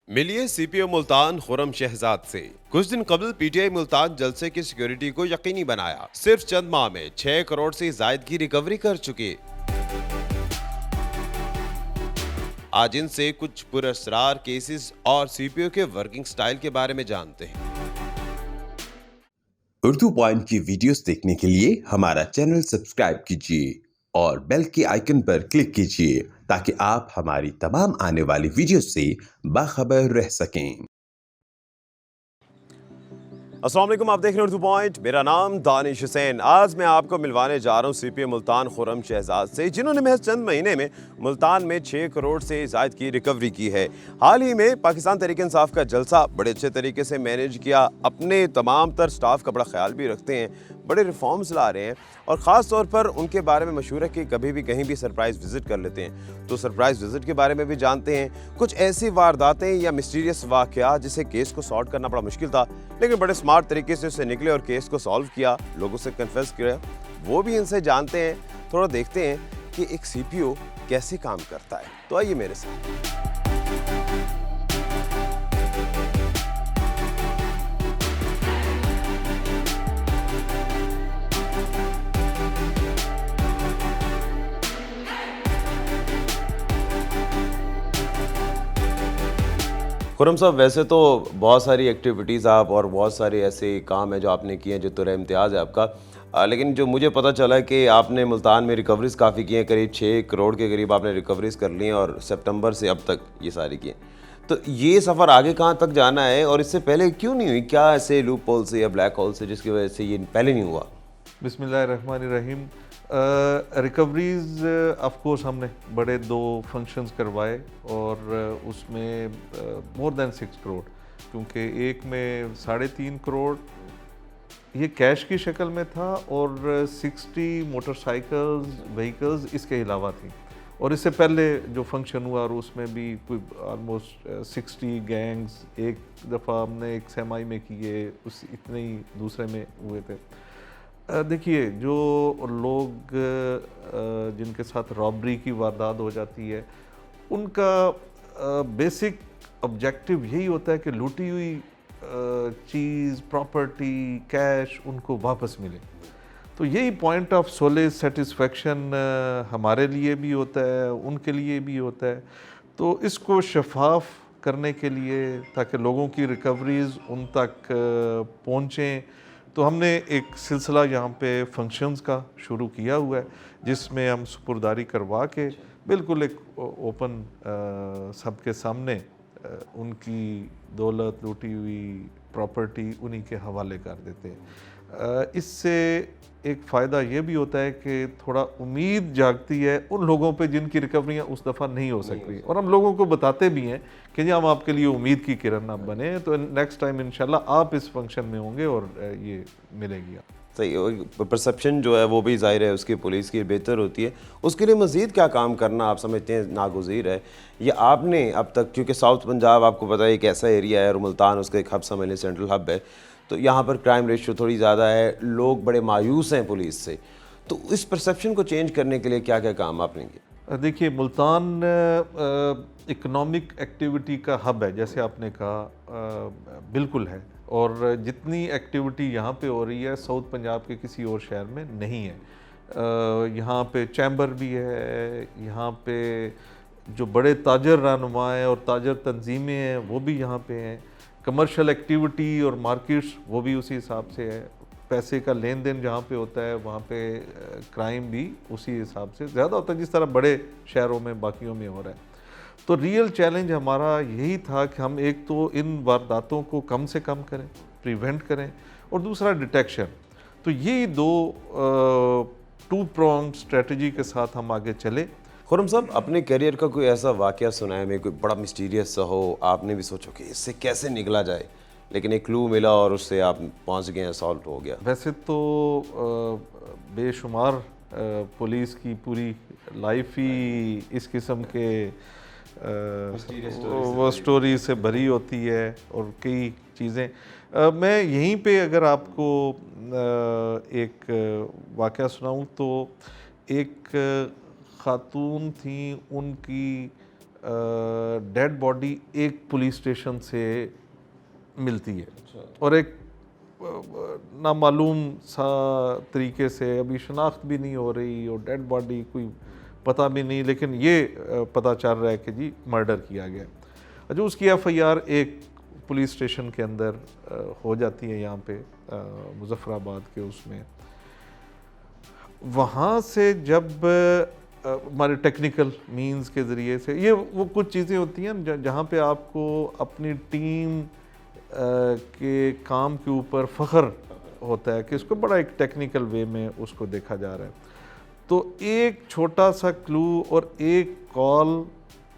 मिलिए सीपीओ मुल्तान खुरम शहजाद से। कुछ दिन कबल पीटीआई मुल्तान जलसे की सिक्योरिटी को यकीनी बनाया। सिर्फ चंद माह में 6 करोड़ से जायद की रिकवरी कर चुके। आज इनसे कुछ पुरस्कार केसेस और सीपीओ के वर्किंग स्टाइल के बारे में जानते हैं। उर्दू पॉइंट की वीडियोस देखने के लिए हमारा चैनल सब्सक्राइब कीजिए और बेल के आइकन पर क्लिक कीजिए ताकि आप हमारी तमाम आने वाली वीडियोस से बाखबर रह सकें। अस्सलाम वालेकुम, आप देख रहे हैं उर्दू पॉइंट। मेरा नाम दानिश हुसैन। आज मैं आपको मिलवाने जा रहा हूँ सीपीओ मुल्तान खुरम शहजाद से, जिन्होंने महज चंद महीने में मुल्तान में 6 करोड़ से ज़ायद की रिकवरी की है। हाल ही में पाकिस्तान तहरीक इंसाफ का जलसा बड़े अच्छे तरीके से मैनेज किया। अपने तमाम तर स्टाफ का बड़ा ख्याल भी रखते हैं, बड़े रिफॉर्म्स ला रहे हैं और ख़ास तौर पर उनके बारे में मशहूर है कि कभी भी कहीं भी सरप्राइज़ विज़िट कर लेते हैं। तो सरप्राइज़ विज़िट के बारे में भी जानते हैं। कुछ ऐसी वारदातें या मिस्टीरियस वाक़यात जिसे केस को सॉल्व करना बड़ा मुश्किल था, लेकिन बड़े स्मार्ट तरीके से उससे निकले और केस को सॉल्व किया, लोगों से कन्फेस किया, वो भी इनसे जानते हैं। थोड़ा देखते हैं कि एक सीपीओ कैसे काम करता है। तो आइए मेरे साथ। खुरम साहब, वैसे तो बहुत सारी एक्टिविटीज़ आप और बहुत सारे ऐसे काम हैं जो आपने किए हैं, जो तुर इम्तियाज़ है आपका। लेकिन जो मुझे पता चला है कि आपने मुल्तान में रिकवरीज़ काफ़ी की हैं, करीब 6 करोड़ के करीब आपने रिकवरीज़ कर ली हैं और सितंबर से अब तक ये सारी की हैं। तो ये सफ़र आगे कहाँ तक जाना है और इससे पहले क्यों नहीं हुई? क्या ऐसे लूप होल से या ब्लैक होल से जिसकी वजह से ये पहले नहीं हुआ? बिस्मिल्लाहिर्रहमानिर्रहीम। रिकवरीज़ ऑफ कोर्स हमने बड़े 2 फंक्शंस करवाए और उसमें मोर देन 6 करोड़, क्योंकि एक में 3.5 करोड़ ये कैश की शक्ल में था और 60 मोटरसाइकिल्स व्हीकल्स इसके अलावा थी। और इससे पहले जो फंक्शन हुआ और उसमें भी कोई ऑलमोस्ट 60 गैंग्स एक दफ़ा हमने एक सेमाई में किए, उस इतने ही दूसरे में हुए थे। देखिए, जो लोग जिनके साथ रॉबरी की वारदात हो जाती है, उनका बेसिक ऑब्जेक्टिव यही होता है कि लूटी हुई चीज़, प्रॉपर्टी, कैश उनको वापस मिले। तो यही पॉइंट ऑफ सोलेस सेटिस्फेक्शन हमारे लिए भी होता है, उनके लिए भी होता है। तो इसको शफाफ करने के लिए, ताकि लोगों की रिकवरीज़ उन तक पहुँचें, तो हमने एक सिलसिला यहाँ पे फंक्शंस का शुरू किया हुआ है, जिसमें हम सुपुर्दारी करवा के बिल्कुल एक ओपन सबके सामने उनकी दौलत, लूटी हुई प्रॉपर्टी उन्हीं के हवाले कर देते हैं। इससे एक फ़ायदा ये भी होता है कि थोड़ा उम्मीद जागती है उन लोगों पे जिनकी रिकवरियाँ उस दफ़ा नहीं हो सक रही, और हम लोगों को बताते भी हैं कि जी हम आपके लिए उम्मीद की किरण आप बने, तो नेक्स्ट टाइम इंशाल्लाह आप इस फंक्शन में होंगे और ये मिलेगी आप। सही, परसेप्शन जो है वो भी ज़ाहिर है उसकी पुलिस की बेहतर होती है। उसके लिए मज़ीद क्या काम करना आप समझते हैं नागुज़ीर है? या आपने अब तक, क्योंकि साउथ पंजाब आपको पता है एक ऐसा एरिया है और मुल्तान उसका एक हब समझ लें, सेंट्रल हब है, तो यहाँ पर क्राइम रेशियो थोड़ी ज़्यादा है, लोग बड़े मायूस हैं पुलिस से। तो इस परसेप्शन को चेंज करने के लिए क्या क्या काम आपने किए? देखिए, मुल्तान इकोनॉमिक एक्टिविटी का हब है, जैसे आपने कहा, बिल्कुल है। और जितनी एक्टिविटी यहाँ पे हो रही है साउथ पंजाब के किसी और शहर में नहीं है। यहाँ पे चैम्बर भी है, यहाँ पे जो बड़े ताजर रहनुमा हैं और ताजर तंजीमें हैं वो भी यहाँ पे हैं। कमर्शियल एक्टिविटी और मार्केट्स वो भी उसी हिसाब से है। पैसे का लेन देन जहाँ पे होता है वहाँ पे क्राइम भी उसी हिसाब से ज़्यादा होता है जिस तरह बड़े शहरों में बाकियों में हो रहा है। तो रियल चैलेंज हमारा यही था कि हम एक तो इन वारदातों को कम से कम करें, प्रिवेंट करें, और दूसरा डिटेक्शन। तो यही 2 प्रोंग स्ट्रेटजी के साथ हम आगे चले। खुरम साहब, अपने करियर का कोई ऐसा वाक़या सुनाए में, कोई बड़ा मिस्टीरियस सा हो, आपने भी सोचो कि इससे कैसे निकला जाए, लेकिन एक क्लू मिला और उससे आप पहुंच गए, सॉल्व हो गया? वैसे तो बेशुमार पुलिस की पूरी लाइफ ही इस किस्म के वो स्टोरी से भरी होती है और कई चीज़ें। मैं यहीं पे अगर आपको एक वाक़या सुनाऊं तो एक ख़ातून थी, उनकी डेड बॉडी एक पुलिस स्टेशन से मिलती है और एक नामालूम सा तरीके से, अभी शनाख्त भी नहीं हो रही और डेड बॉडी कोई पता भी नहीं, लेकिन ये पता चल रहा है कि जी मर्डर किया गया। अच्छा, उसकी एफआईआर एक पुलिस स्टेशन के अंदर हो जाती है, यहाँ पे मुजफ्फराबाद के उसमें। वहाँ से जब हमारे टेक्निकल मींस के ज़रिए से, ये वो कुछ चीज़ें होती हैं जहाँ पे आपको अपनी टीम के काम के ऊपर फ़ख्र होता है कि इसको बड़ा एक टेक्निकल वे में उसको देखा जा रहा है। तो एक छोटा सा क्लू और एक कॉल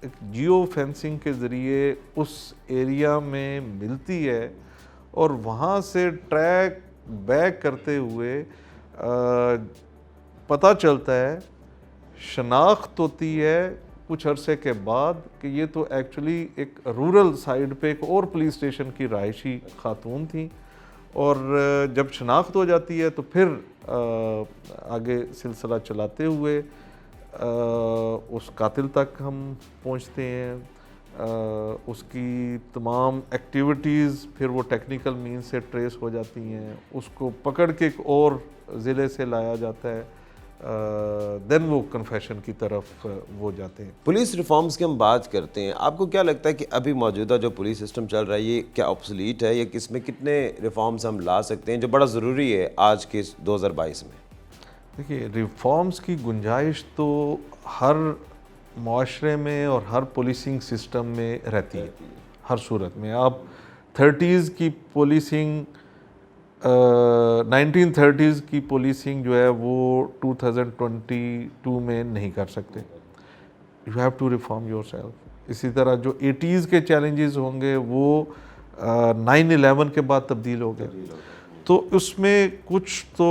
एक जियो फेंसिंग के ज़रिए उस एरिया में मिलती है और वहाँ से ट्रैक बैक करते हुए पता चलता है, शनाख्त होती है कुछ अरसे के बाद कि ये तो एक्चुअली एक रूरल साइड पे एक और पुलिस स्टेशन की रहायशी खातून थी। और जब शनाख्त हो जाती है तो फिर आगे सिलसिला चलाते हुए उस कातिल तक हम पहुंचते हैं। उसकी तमाम एक्टिविटीज़ फिर वो टेक्निकल मींस से ट्रेस हो जाती हैं, उसको पकड़ के एक और ज़िले से लाया जाता है, देन वो कन्फेशन की तरफ वो जाते हैं। पुलिस रिफॉर्म्स की हम बात करते हैं, आपको क्या लगता है कि अभी मौजूदा जो पुलिस सिस्टम चल रहा है ये क्या ऑब्सोलीट है, या किसमें कितने रिफॉर्म्स हम ला सकते हैं जो बड़ा ज़रूरी है आज के 2022 में? देखिए, रिफॉर्म्स की गुंजाइश तो हर माशरे में और हर पुलिसिंग सिस्टम में रहती है, हर सूरत में। आप 30s की पुलिसिंग 1930s की पुलिसिंग जो है वो 2022 में नहीं कर सकते। You have to reform yourself. इसी तरह जो 80s के चैलेंजेस होंगे वो 9/11 के बाद तब्दील हो गए, तो उसमें कुछ तो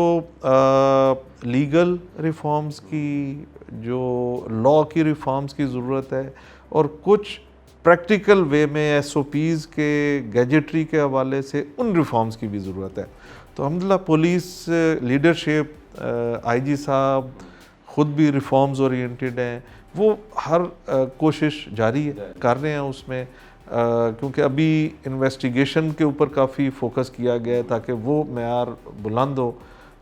लीगल रिफॉर्म्स की, जो लॉ की रिफॉर्म्स की ज़रूरत है, और कुछ प्रैक्टिकल वे में एसओपीज़ के गैजेटरी के हवाले से उन रिफॉर्म्स की भी ज़रूरत है। तो अल्हम्दुलिल्लाह पुलिस लीडरशिप, आईजी साहब ख़ुद भी रिफॉर्म्स ओरिएंटेड हैं, वो हर कोशिश जारी है, कर रहे हैं उसमें, क्योंकि अभी इन्वेस्टिगेशन के ऊपर काफ़ी फोकस किया गया है ताकि वो मेयार बुलंद हो।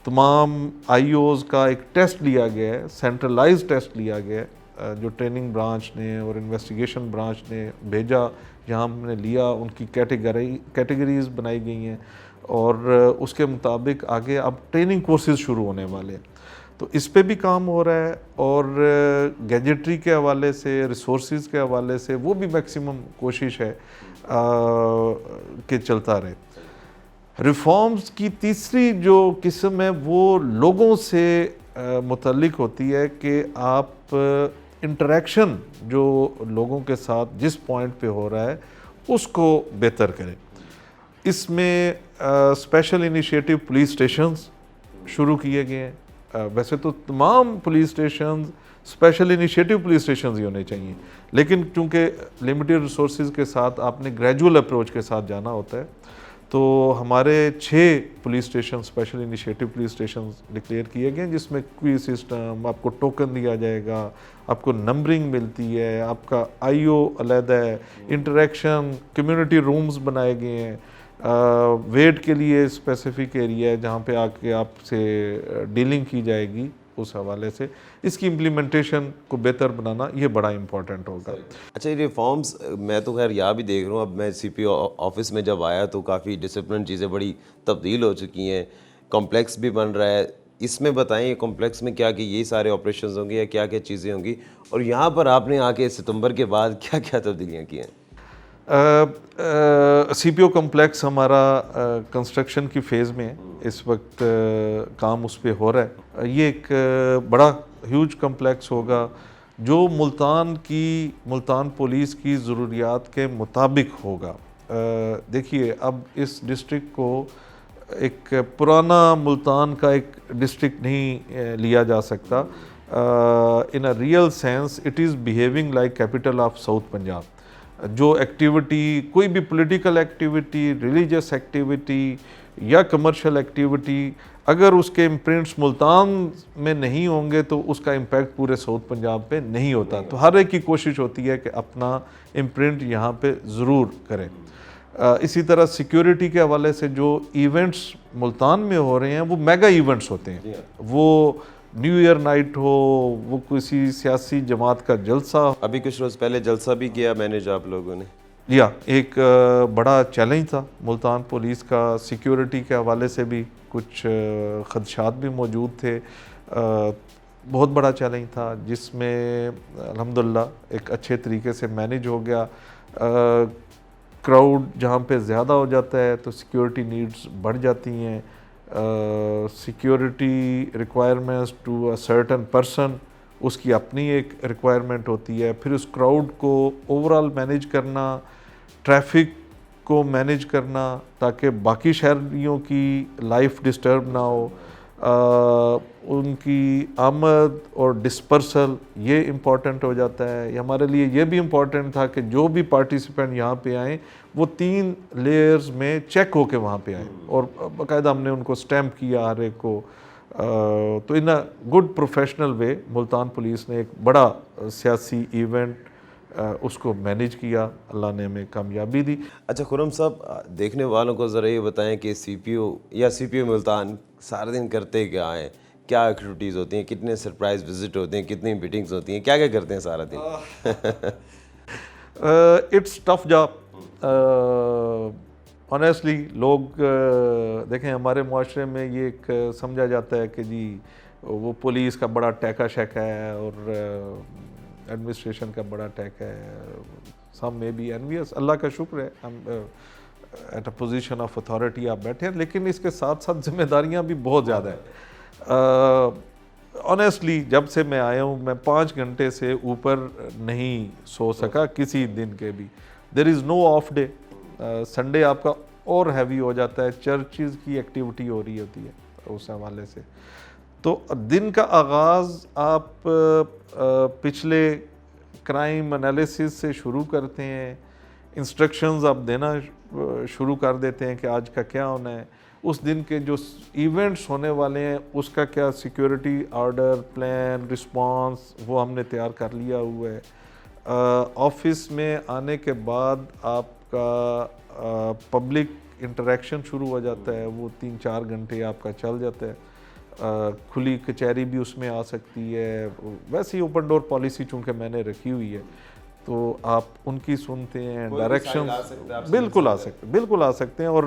तमाम आईओज़ का एक टेस्ट लिया गया है, सेंट्रलाइज टेस्ट लिया गया है, जो ट्रेनिंग ब्रांच ने और इन्वेस्टिगेशन ब्रांच ने भेजा, जहाँ हमने लिया, उनकी कैटेगरीज बनाई गई हैं और उसके मुताबिक आगे अब ट्रेनिंग कोर्सेज शुरू होने वाले हैं। तो इस पे भी काम हो रहा है और गैजेटरी के हवाले से, रिसोर्सेज के हवाले से वो भी मैक्सिमम कोशिश है कि चलता रहे। रिफॉर्म्स की तीसरी जो किस्म है वो लोगों से मुतल्लिक होती है कि आप इंटरेक्शन जो लोगों के साथ जिस पॉइंट पे हो रहा है उसको बेहतर करें। इसमें स्पेशल इनिशिएटिव पुलिस स्टेशंस शुरू किए गए हैं। वैसे तो तमाम police stations special initiative police stations ही होने चाहिए, लेकिन चूँकि लिमिटेड रिसोर्सेज के साथ आपने ग्रेजुअल अप्रोच के साथ जाना होता है, तो हमारे 6 police station special initiative police station declare किए गए हैं, जिसमें क्वी सिस्टम, आपको टोकन दिया जाएगा, आपको नंबरिंग मिलती है, आपका आईओ अलहदा है, इंटरेक्शन, कम्युनिटी रूम्स बनाए गए हैं, वेट के लिए स्पेसिफिक एरिया है जहाँ पे आके आपसे डीलिंग की जाएगी। उस हवाले से इसकी इम्प्लीमेंटेशन को बेहतर बनाना ये बड़ा इम्पोर्टेंट होगा। अच्छा, ये रिफॉर्म्स मैं तो खैर यहाँ भी देख रहा हूँ, अब मैं सीपीओ ऑफिस में जब आया तो काफ़ी डिसिप्लिन चीज़ें बड़ी तब्दील हो चुकी हैं, कॉम्प्लेक्स भी बन रहा है। इसमें बताएं कॉम्प्लेक्स में क्या कि ये सारे ऑपरेशंस होंगे या क्या क्या चीज़ें होंगी, और यहाँ पर आपने आके सितंबर के बाद क्या क्या तब्दीलियाँ की हैं? सीपीओ कॉम्प्लेक्स हमारा कंस्ट्रक्शन की फ़ेज़ में है, इस वक्त काम उस पर हो रहा है। ये एक बड़ा ह्यूज कॉम्प्लेक्स होगा जो मुल्तान पुलिस की ज़रूरियात के मुताबिक होगा। देखिए, अब इस डिस्ट्रिक्ट को एक पुराना मुल्तान का एक डिस्ट्रिक्ट नहीं लिया जा सकता। In a real sense it is behaving like capital of south Punjab. जो एक्टिविटी, कोई भी पॉलिटिकल एक्टिविटी, रिलीजियस एक्टिविटी या कमर्शियल एक्टिविटी अगर उसके इम्प्रिंट्स मुल्तान में नहीं होंगे तो उसका इम्पैक्ट पूरे साउथ पंजाब पे नहीं होता। तो हर एक की कोशिश होती है कि अपना इम्प्रिंट यहाँ पे ज़रूर करें। इसी तरह सिक्योरिटी के हवाले से जो इवेंट्स मुल्तान में हो रहे हैं वो मेगा इवेंट्स होते हैं, वो न्यू ईयर नाइट हो, वो किसी सियासी जमात का जलसा हो। अभी कुछ रोज़ पहले जलसा भी किया मैनेज आप लोगों ने। या एक बड़ा चैलेंज था मुल्तान पुलिस का, सिक्योरिटी के हवाले से भी कुछ खदशात भी मौजूद थे। बहुत बड़ा चैलेंज था जिसमें अल्हम्दुलिल्लाह एक अच्छे तरीके से मैनेज हो गया। क्राउड जहाँ पे ज़्यादा हो जाता है तो सिक्योरिटी नीड्स बढ़ जाती हैं। Security requirements to a certain person, उसकी अपनी एक रिक्वायरमेंट होती है। फिर उस क्राउड को ओवरऑल मैनेज करना, ट्रैफिक को मैनेज करना ताकि बाकी शहरियों की लाइफ डिस्टर्ब ना हो, उनकी आमद और डिस्पर्सल, ये इम्पॉर्टेंट हो जाता है। ये हमारे लिए ये भी इम्पॉर्टेंट था कि जो भी पार्टिसिपेंट यहाँ पे आएँ वो 3 लेयर्स में चेक होके वहाँ पे आएँ और बाकायदा हमने उनको स्टैम्प किया हर एक को। तो in a good professional way Multan police ने एक बड़ा सियासी इवेंट उसको मैनेज किया, अल्लाह ने हमें कामयाबी दी। अच्छा खुरम साहब, देखने वालों को ज़रा ये बताएं कि सीपीओ या सीपीओ मुल्तान सारा दिन करते क्या हैं, क्या एक्टिविटीज़ होती हैं, कितने सरप्राइज विजिट होते हैं, कितनी मीटिंग्स होती हैं, क्या क्या करते हैं सारा दिन? It's tough job honestly. लोग देखें हमारे मुआशरे में ये एक समझा जाता है कि जी वो पुलिस का बड़ा टैका शैका है और एडमिनिस्ट्रेशन का बड़ा टैक है। सम में बी एनवियस, अल्लाह का शुक्र है हम at a position of authority आप बैठे हैं, लेकिन इसके साथ साथ जिम्मेदारियां भी बहुत ज़्यादा है। ऑनेस्टली जब से मैं आया हूँ मैं 5 घंटे से ऊपर नहीं सो सका किसी दिन के भी। There is no off day. Sunday आपका और हैवी हो जाता है, चर्चिज़ की एक्टिविटी हो रही होती है उस हवाले से। तो दिन का आगाज़ आप पिछले क्राइम एनालिसिस से शुरू करते हैं, इंस्ट्रक्शंस आप देना शुरू कर देते हैं कि आज का क्या होना है, उस दिन के जो इवेंट्स होने वाले हैं उसका क्या सिक्योरिटी ऑर्डर, प्लान, रिस्पांस वो हमने तैयार कर लिया हुआ है। ऑफिस में आने के बाद आपका पब्लिक इंटरेक्शन शुरू हो जाता है, वो 3-4 घंटे आपका चल जाता है। खुली कचहरी भी उसमें आ सकती है। वैसे ही ओपन डोर पॉलिसी चूँकि मैंने रखी हुई है तो आप उनकी सुनते हैं, डायरेक्शन बिल्कुल आ सकते हैं। और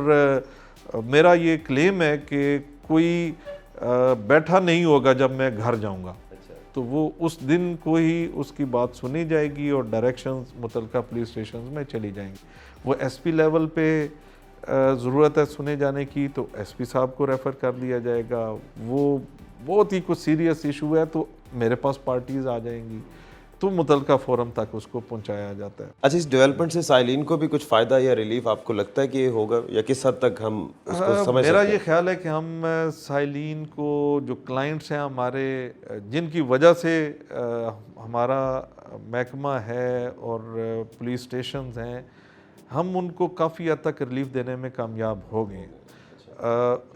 मेरा ये क्लेम है कि कोई बैठा नहीं होगा जब मैं घर जाऊंगा। तो वो उस दिन को ही उसकी बात सुनी जाएगी और डायरेक्शंस मुतलका पुलिस स्टेशन में चली जाएंगी। वो एसपी लेवल पे ज़रूरत है सुने जाने की तो एसपी साहब को रेफ़र कर दिया जाएगा। वो बहुत ही कुछ सीरियस इशू है तो मेरे पास पार्टीज़ आ जाएंगी तो मुतलका फोरम तक उसको पहुंचाया जाता है। अच्छा, इस डेवलपमेंट से साइलिन को भी कुछ फ़ायदा या रिलीफ आपको लगता है कि ये होगा या किस हद तक हम उसको समझ मेरा सकते ये हैं? ख्याल है कि हम साइलिन को जो क्लाइंट्स हैं हमारे, जिनकी वजह से हमारा महकमा है और पुलिस स्टेशन हैं, हम उनको काफ़ी हद तक रिलीफ देने में कामयाब हो गए।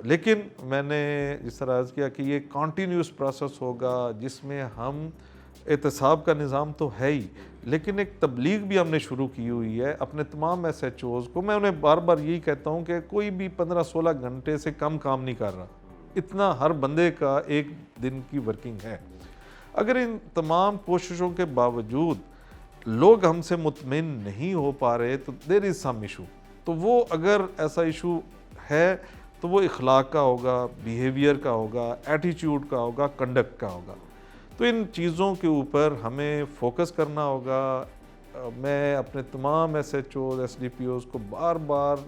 लेकिन मैंने जिस तरह अर्ज़ किया कि ये कॉन्टीन्यूस प्रोसेस होगा जिसमें हम एहतसाब का निज़ाम तो है ही, लेकिन एक तबलीग भी हमने शुरू की हुई है अपने तमाम SHOs को। मैं उन्हें बार बार यही कहता हूँ कि कोई भी 15-16 घंटे से कम काम नहीं कर रहा, इतना हर बंदे का एक दिन की वर्किंग है। अगर इन तमाम कोशिशों के बावजूद लोग हमसे मुतमिन नहीं हो पा रहे तो देयर इज़ सम इशू। तो वो अगर ऐसा इशू है तो वो इखलाक का होगा, बिहेवियर का होगा, एटीट्यूड का होगा, कंडक्ट का होगा। तो इन चीज़ों के ऊपर हमें फोकस करना होगा। मैं अपने तमाम SHOs, SDPOs को बार बार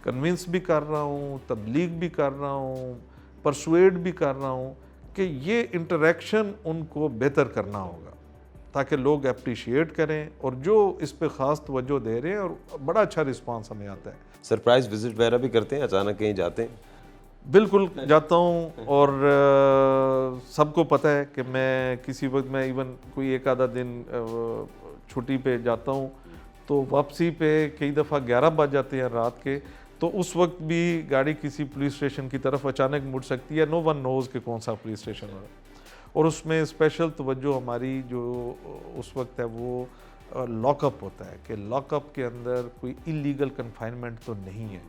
कन्विंस भी कर रहा हूँ, तबलीग भी कर रहा हूँ, परसुएड भी कर रहा हूँ कि ये इंटरेक्शन उनको बेहतर करना होगा ताकि लोग अप्रिशिएट करें और जो इस पे ख़ास तवज्जो दे रहे हैं और बड़ा अच्छा रिस्पांस हमें आता है। सरप्राइज विजिट वगैरह भी करते हैं, अचानक कहीं जाते हैं? बिल्कुल जाता हूँ और सबको पता है कि मैं किसी वक्त मैं इवन कोई एक आधा दिन छुट्टी पे जाता हूँ तो वापसी पे कई दफ़ा 11 बज जाते हैं रात के। तो उस वक्त भी गाड़ी किसी पुलिस स्टेशन की तरफ अचानक मुड़ सकती है, नो वन नोज़ कि कौन सा पुलिस स्टेशन है। और उसमें स्पेशल तवज्जो हमारी जो उस वक्त है वो लॉकअप होता है कि लॉकअप के अंदर कोई इलीगल कन्फाइनमेंट तो नहीं है,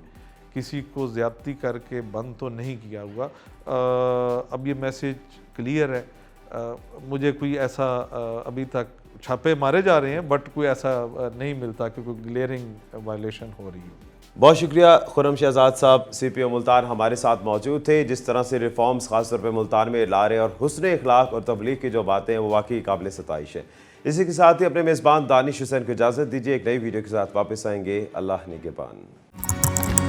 किसी को ज़्यादती करके बंद तो नहीं किया हुआ। अब ये मैसेज क्लियर है। मुझे कोई ऐसा अभी तक छापे मारे जा रहे हैं बट कोई ऐसा नहीं मिलता कि कोई ग्लेयरिंग वायलेशन हो रही है। बहुत शुक्रिया खुर्रम शहजाद साहब, CPO मुल्तान हमारे साथ मौजूद थे। जिस तरह से रिफॉर्म्स खासतौर पर मुल्तान में ला रहे और हुस्न अखलाक और तबलीग की जो बातें हैं वो वाकई काबिल सताइश है। इसी के साथ ही अपने मेज़बान दानिश हुसैन को इजाज़त दीजिए। एक नई वीडियो के साथ वापस आएंगे। अल्लाह निगहबान।